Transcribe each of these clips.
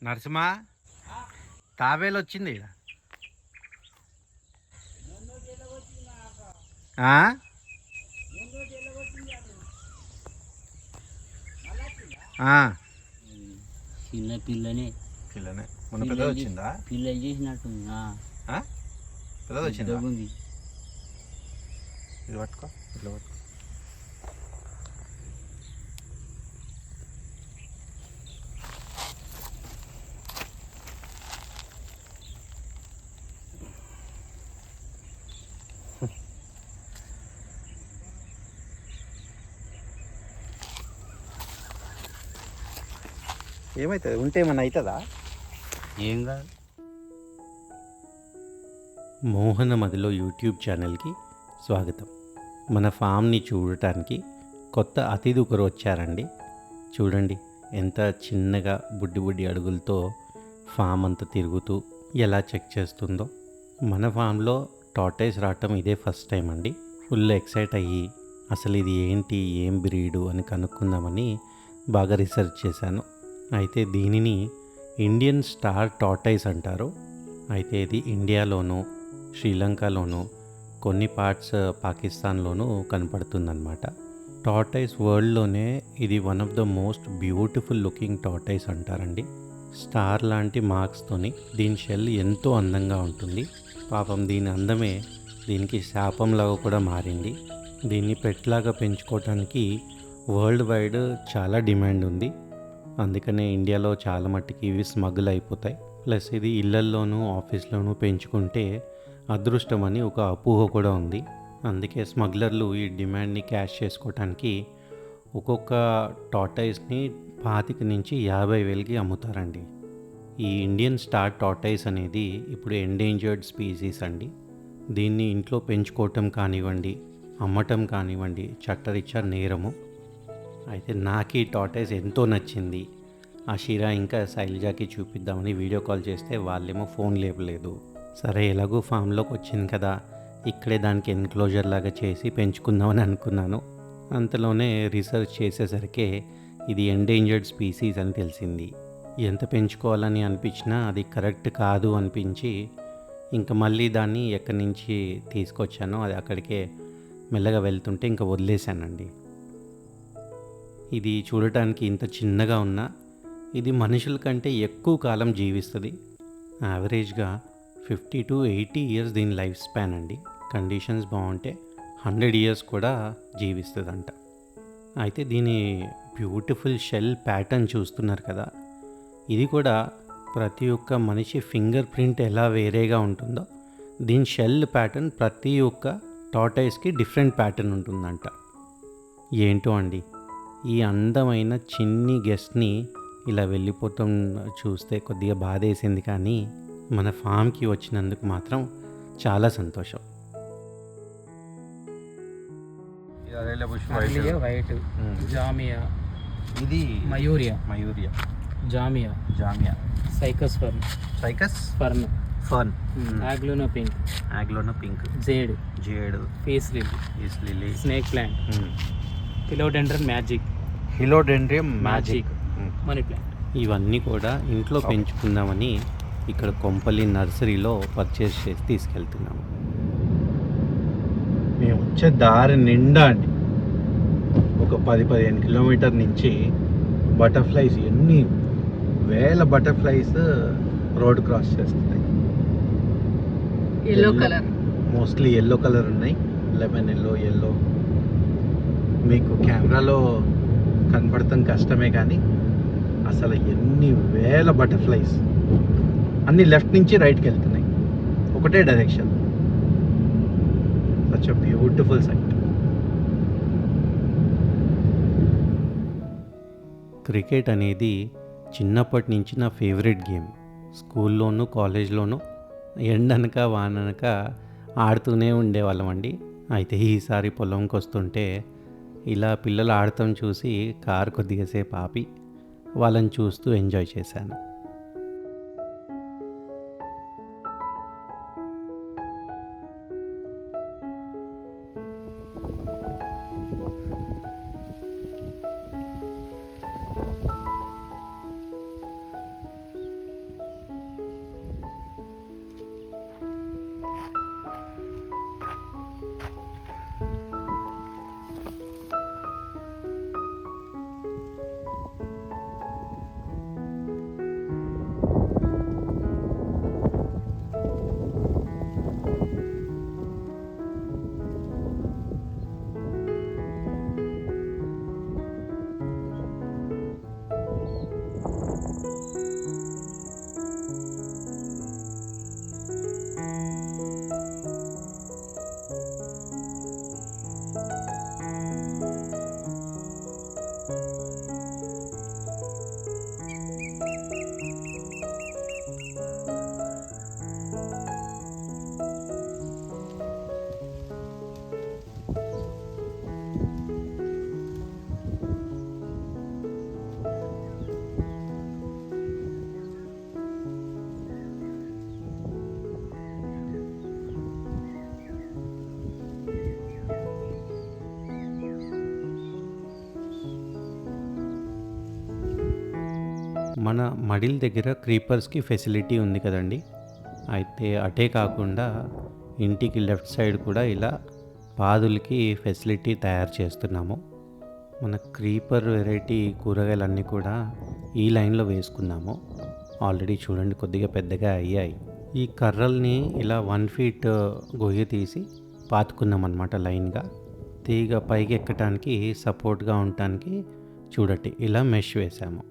నరసింహ తాబేలు వచ్చింది ఈడ. చిన్న పిల్లనే పిల్లనే మొన్న పెద్ద వచ్చిందా? పిల్లలు చేసినట్టు పెద్ద వచ్చిందా? ఇది పట్టుకో, ఇట్లా పట్టుకో. ఏమవుతుంది? ఉంటే ఏమన్నా అవుతుందా? ఏం కాదు. మోహన మదిలో యూట్యూబ్ ఛానల్కి స్వాగతం. మన ఫామ్ని చూడటానికి కొత్త అతిథి ఒకరు వచ్చారండి. చూడండి ఎంత చిన్నగా బుడ్డి అడుగులతో ఫామ్ అంతా తిరుగుతూ ఎలా చెక్ చేస్తుందో. మన ఫామ్లో టార్టైస్ రావటం ఇదే ఫస్ట్ టైం అండి. ఫుల్ ఎక్సైట్ అయ్యి అసలు ఇది ఏంటి, ఏం బ్రీడు అని కనుక్కుందామని బాగా రీసెర్చ్ చేశాను. అయితే దీనిని ఇండియన్ స్టార్ టార్టైస్ అంటారు. అయితే ఇది ఇండియాలోనూ శ్రీలంకలోనూ కొన్ని పార్ట్స్ పాకిస్తాన్లోనూ కనపడుతుందన్నమాట. టార్టైస్ వరల్డ్లోనే ఇది one of the most beautiful looking tortoise అంటారండి. స్టార్ లాంటి మార్క్స్తోని దీని షెల్ ఎంతో అందంగా ఉంటుంది. పాపం దీని అందమే దీనికి శాపంలాగా కూడా మారింది. దీన్ని పెట్లాగా పెంచుకోవటానికి వరల్డ్ వైడ్ చాలా డిమాండ్ ఉంది. అందుకనే ఇండియాలో చాలా మట్టుకి ఇవి స్మగుల్ అయిపోతాయి. ప్లస్ ఇది ఇళ్లల్లోనూ ఆఫీస్లోనూ పెంచుకుంటే అదృష్టం అని ఒక అపోహ కూడా ఉంది. అందుకే స్మగ్లర్లు ఈ డిమాండ్ని క్యాష్ చేసుకోవటానికి ఒక్కొక్క టార్టైస్ని 25,000 నుంచి 50,000కి అమ్ముతారండి. ఈ ఇండియన్ స్టార్ టార్టైస్ అనేది ఇప్పుడు ఎండేంజర్డ్ స్పీసీస్ అండి. దీన్ని ఇంట్లో పెంచుకోవటం కానివ్వండి, అమ్మటం కానివ్వండి చట్టరీత్యా నేరము. అయితే నాకు ఈ టార్టైస్ ఎంతో నచ్చింది. ఆ షీరా ఇంకా శైలజాకి చూపిద్దామని వీడియో కాల్ చేస్తే వాళ్ళేమో ఫోన్ లేపలేదు. సరే ఎలాగో ఫామ్లోకి వచ్చింది కదా, ఇక్కడే దానికి ఎన్క్లోజర్ లాగా చేసి పెంచుకుందామని అనుకున్నాను. అంతలోనే రీసెర్చ్ చేసేసరికి ఇది ఎండేంజర్డ్ స్పీసీస్ అని తెలిసింది. ఎంత పెంచుకోవాలని అనిపించినా అది కరెక్ట్ కాదు అనిపించి ఇంకా మళ్ళీ దాన్ని ఎక్కడి నుంచి తీసుకొచ్చానో అది అక్కడికే మెల్లగా వెళ్తుంటే ఇంకా వదిలేశానండి. ఇది చూడటానికి ఇంత చిన్నగా ఉన్నా ఇది మనుషుల కంటే ఎక్కువ కాలం జీవిస్తుంది. యావరేజ్గా 50 to 80 ఇయర్స్ దీని లైఫ్ స్పాన్ అండి. కండిషన్స్ బాగుంటే 100 ఇయర్స్ కూడా జీవిస్తుందంట. అయితే దీని బ్యూటిఫుల్ షెల్ ప్యాటర్న్ చూస్తున్నారు కదా, ఇది కూడా ప్రతి ఒక్క మనిషి ఫింగర్ ప్రింట్ ఎలా వేరేగా ఉంటుందో దీని షెల్ ప్యాటర్న్ ప్రతి ఒక్క టార్టైస్కి డిఫరెంట్ ప్యాటర్న్ ఉంటుందంట. ఏంటో అండి, ఈ అందమైన చిన్ని గెస్ట్ని ఇలా వెళ్ళిపోతాం చూస్తే కొద్దిగా బాధేసింది, కానీ మన ఫామ్కి వచ్చినందుకు మాత్రం చాలా సంతోషం. వైట్ జామియా, ఇది మయూరియా జామియా సైకస్ ఫర్న్ ఆగ్లోనో pink jade peace lily snake plant philodendron magic money plant. ఇవన్నీ కూడా ఇంట్లో పెంచుకుందామని ఇక్కడ కొంపల్లి నర్సరీలో పర్చేస్ చేసి తీసుకెళ్తున్నాము. మేము వచ్చే దారి నిండా అండి ఒక 10-15 కిలోమీటర్ నుంచి బటర్ఫ్లైస్, ఎన్ని వేల బటర్ఫ్లైస్ రోడ్ క్రాస్ చేస్తున్నాయి. మోస్ట్లీ ఎల్లో కలర్ ఉన్నాయి, లెమన్ ఎల్లో. మీకు కెమెరాలో కనపడటం కష్టమే, కానీ అసలు ఎన్ని వేల బటర్ఫ్లైస్ అన్ని లెఫ్ట్ నుంచి రైట్కి వెళ్తున్నాయి, ఒకటే direction. Such a beautiful sight. Cricket అనేది చిన్నప్పటి నుంచి నా ఫేవరెట్ గేమ్. స్కూల్లోనూ కాలేజ్లోనూ ఎండనక వాననక ఆడుతూనే ఉండేవాళ్ళం అండి. అయితే ఈసారి పొలంకి వస్తుంటే ఇలా పిల్లలు ఆడటం చూసి కారు కొద్దిగాసేపు ఆపి వాళ్ళని చూస్తూ ఎంజాయ్ చేశాను. మన మడిల్ దగ్గర క్రీపర్స్కి ఫెసిలిటీ ఉంది కదండి. అయితే అటే కాకుండా ఇంటికి లెఫ్ట్ సైడ్ కూడా ఇలా పాదులకి ఫెసిలిటీ తయారు చేస్తున్నాము. మన క్రీపర్ వెరైటీ కూరగాయలన్నీ కూడా ఈ లైన్లో వేసుకున్నాము. ఆల్రెడీ చూడండి కొద్దిగా పెద్దగా అయ్యాయి. ఈ కర్రల్ని ఇలా 1 ఫీట్ గొయ్యి తీసి పాతుకున్నాం అన్నమాట లైన్గా. తీగ పైకి ఎక్కడానికి సపోర్ట్గా ఉండటానికి చూడండి ఇలా మెష్ వేసాము.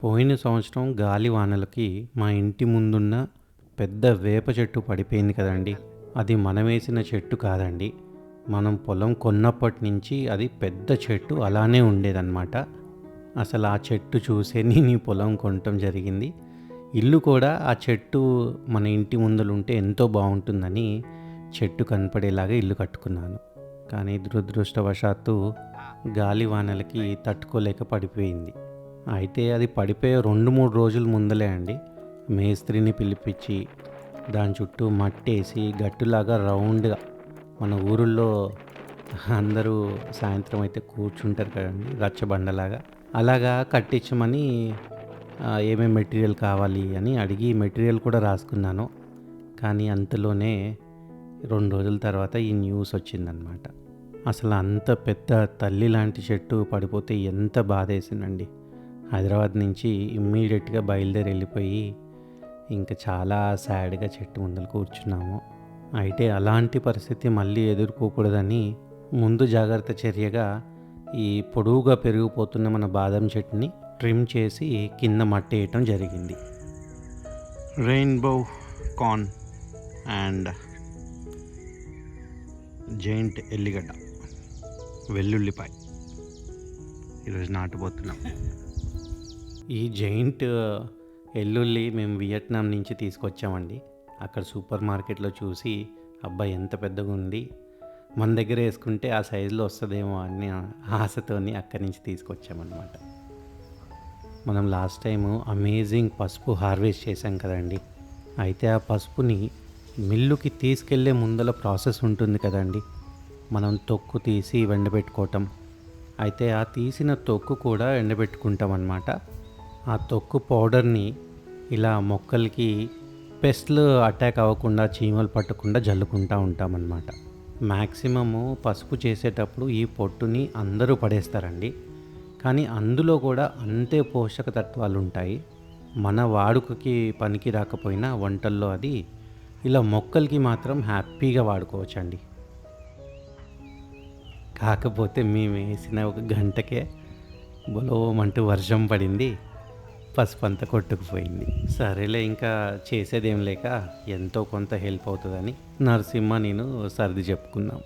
పోయిన సంవత్సరం గాలి వానలకి మా ఇంటి ముందున్న పెద్ద వేప చెట్టు పడిపోయింది కదండి. అది మనం వేసిన చెట్టు కాదండి. మనం పొలం కొన్నప్పటి నుంచి అది పెద్ద చెట్టు అలానే ఉండేదన్నమాట. అసలు ఆ చెట్టు చూసే నేను ఈ పొలం కొనటం జరిగింది. ఇల్లు కూడా ఆ చెట్టు మన ఇంటి ముందలుంటే ఎంతో బాగుంటుందని చెట్టు కనపడేలాగా ఇల్లు కట్టుకున్నాను. కానీ దురదృష్టవశాత్తు గాలి వానలకి తట్టుకోలేక పడిపోయింది. అయితే అది పడిపోయే 2-3 రోజుల ముందలే అండి మేస్త్రిని పిలిపించి దాని చుట్టూ మట్టేసి గట్టులాగా రౌండ్గా, మన ఊరుల్లో అందరూ సాయంత్రం అయితే కూర్చుంటారు కదండి రచ్చబండలాగా, అలాగా కట్టించమని ఏమేమి మెటీరియల్ కావాలి అని అడిగి మెటీరియల్ కూడా రాసుకున్నాను. కానీ అంతలోనే 2 రోజుల తర్వాత ఈ న్యూస్ వచ్చిందనమాట. అసలు అంత పెద్ద తల్లి లాంటి చెట్టు పడిపోతే ఎంత బాధేసిందండి. హైదరాబాద్ నుంచి ఇమ్మీడియట్గా బయలుదేరి వెళ్ళిపోయి ఇంకా చాలా సాడ్గా చెట్టు ముందర కూర్చున్నాము. అయితే అలాంటి పరిస్థితి మళ్ళీ ఎదుర్కోకూడదని ముందు జాగ్రత్త చర్యగా ఈ పొడవుగా పెరిగిపోతున్న మన బాదం చెట్టుని ట్రిమ్ చేసి కింద మట్టేయటం జరిగింది. రెయిన్బో కార్న్ అండ్ జైంట్ ఎల్లిగడ్డ, వెల్లుల్లిపాయ ఈరోజు నాటుపోతున్నాం. ఈ జైంట్ ఎల్లుల్లి మేము వియట్నాం నుంచి తీసుకొచ్చామండి. అక్కడ సూపర్ మార్కెట్లో చూసి అబ్బాయి ఎంత పెద్దగా ఉంది, మన దగ్గర వేసుకుంటే ఆ సైజులో వస్తుందేమో అని ఆశతోని అక్కడి నుంచి తీసుకొచ్చామన్నమాట. మనం లాస్ట్ టైము అమేజింగ్ పసుపు హార్వెస్ట్ చేసాం కదండి. అయితే ఆ పసుపుని మిల్లుకి తీసుకెళ్లే ముందల ప్రాసెస్ ఉంటుంది కదండి. మనం తొక్కు తీసి ఎండబెట్టుకోవటం. అయితే ఆ తీసిన తొక్కు కూడా ఎండబెట్టుకుంటాం అన్నమాట. ఆ తొక్కు పౌడర్ని ఇలా మొక్కలకి పెస్ట్లు అటాక్ అవ్వకుండా, చీమలు పట్టకుండా జల్లుకుంటూ ఉంటామన్నమాట. మ్యాక్సిమము పసుపు చేసేటప్పుడు ఈ పొట్టుని అందరూ పడేస్తారండి. కానీ అందులో కూడా అంతే పోషక తత్వాలు ఉంటాయి. మన వాడుకకి పనికి రాకపోయినా వంటల్లో అది ఇలా మొక్కలకి మాత్రం హ్యాపీగా వాడుకోవచ్చండి. కాకపోతే మేము వేసిన 1 గంటకే బొలోమంటూ వర్షం పడింది, పసుపు అంతా కొట్టుకుపోయింది. సరేలే ఇంకా చేసేదేం లేక ఎంతో కొంత హెల్ప్ అవుతుందని నరసింహ నేను సర్ది చెప్పుకున్నాం.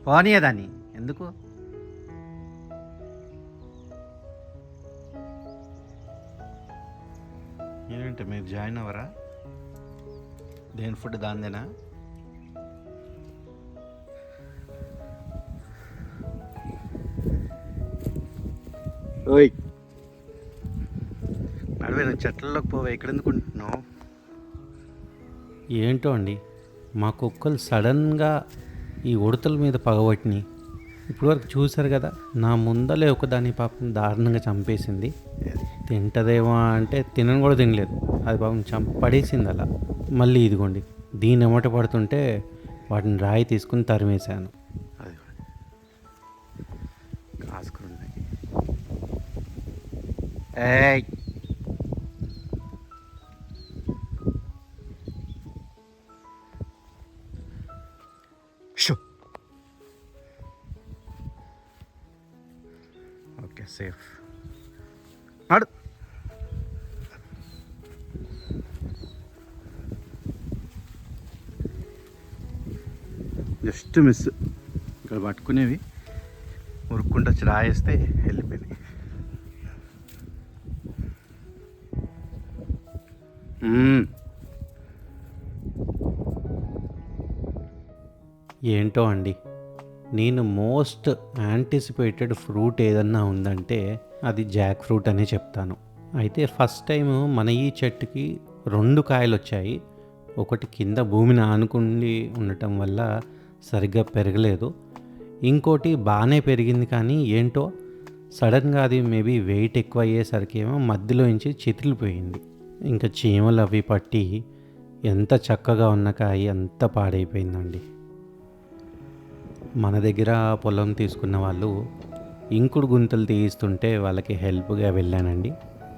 పోనీయదాన్ని ఎందుకు? ఏంటంటే మీరు జాయిన్ అవ్వరా? దేని ఫుడ్ దాందేనా? ఓయ్ నడివే, నువ్వు చెట్లలోకి పోవే, ఇక్కడ ఎందుకుంటున్నావు? ఏంటో అండి, మా కుక్కలు సడన్గా ఈ ఉడతల మీద పగబట్టినాయి. ఇప్పటివరకు చూశారు కదా, నా ముందలే ఒకదాని పాపం దారుణంగా చంపేసింది. తింటదేమో అంటే తినను కూడా తినలేదు, అది పాపం పడేసింది అలా. మళ్ళీ ఇదిగోండి దీని ఎమ్మట పడుతుంటే వాటిని రాయి తీసుకుని తరిమేశాను. అది కాసుకున్నాయి. ఏయ్ సేఫ్. ఆడు జస్ట్ మిస్. ఇక్కడ పట్టుకునేవి ఉరుక్కుంటూ వచ్చి రాయేస్తే వెళ్ళిపోయినాయి. ఏంటో అండి, నేను మోస్ట్ యాంటిసిపేటెడ్ ఫ్రూట్ ఏదన్నా ఉందంటే అది జాక్ ఫ్రూట్ అనే చెప్తాను. అయితే ఫస్ట్ టైం మన ఈ చెట్టుకి 2 కాయలు వచ్చాయి. ఒకటి కింద భూమిని ఆనుకుండి ఉండటం వల్ల సరిగ్గా పెరగలేదు, ఇంకోటి బాగానే పెరిగింది. కానీ ఏంటో సడన్గా అది మేబీ వెయిట్ ఎక్కువ అయ్యేసరికి ఏమో మధ్యలో నుంచి చితిలిపోయింది. ఇంకా చీమలు అవి పట్టి ఎంత చక్కగా ఉన్న కాయ అంత పాడైపోయిందండి. మన దగ్గర పొలం తీసుకున్న వాళ్ళు ఇంకుడు గుంతలు తీయిస్తుంటే వాళ్ళకి హెల్ప్గా వెళ్ళానండి.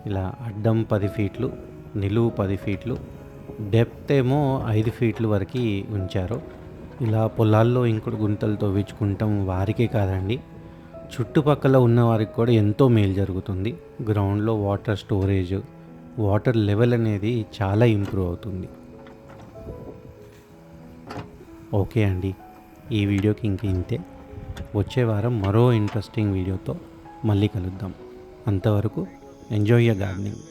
ఇలా అడ్డం 10 ఫీట్లు, నిలువు 10 ఫీట్లు, డెప్త్ ఏమో 5 ఫీట్ల వరకు ఉంచారు. ఇలా పొలాల్లో ఇంకుడు గుంతలు తవ్వించుకుంటాం వారికే కాదండి, చుట్టుపక్కల ఉన్న వారికి కూడా ఎంతో మేలు జరుగుతుంది. గ్రౌండ్లో వాటర్ స్టోరేజ్, వాటర్ లెవెల్ అనేది చాలా ఇంప్రూవ్ అవుతుంది. ఓకే అండి, ఈ వీడియోకి ఇంక ఇంతే. వచ్చే వారం మరో ఇంట్రెస్టింగ్ వీడియోతో మళ్ళీ కలుద్దాం. అంతవరకు ఎంజాయ్ యర్ గార్డెనింగ్.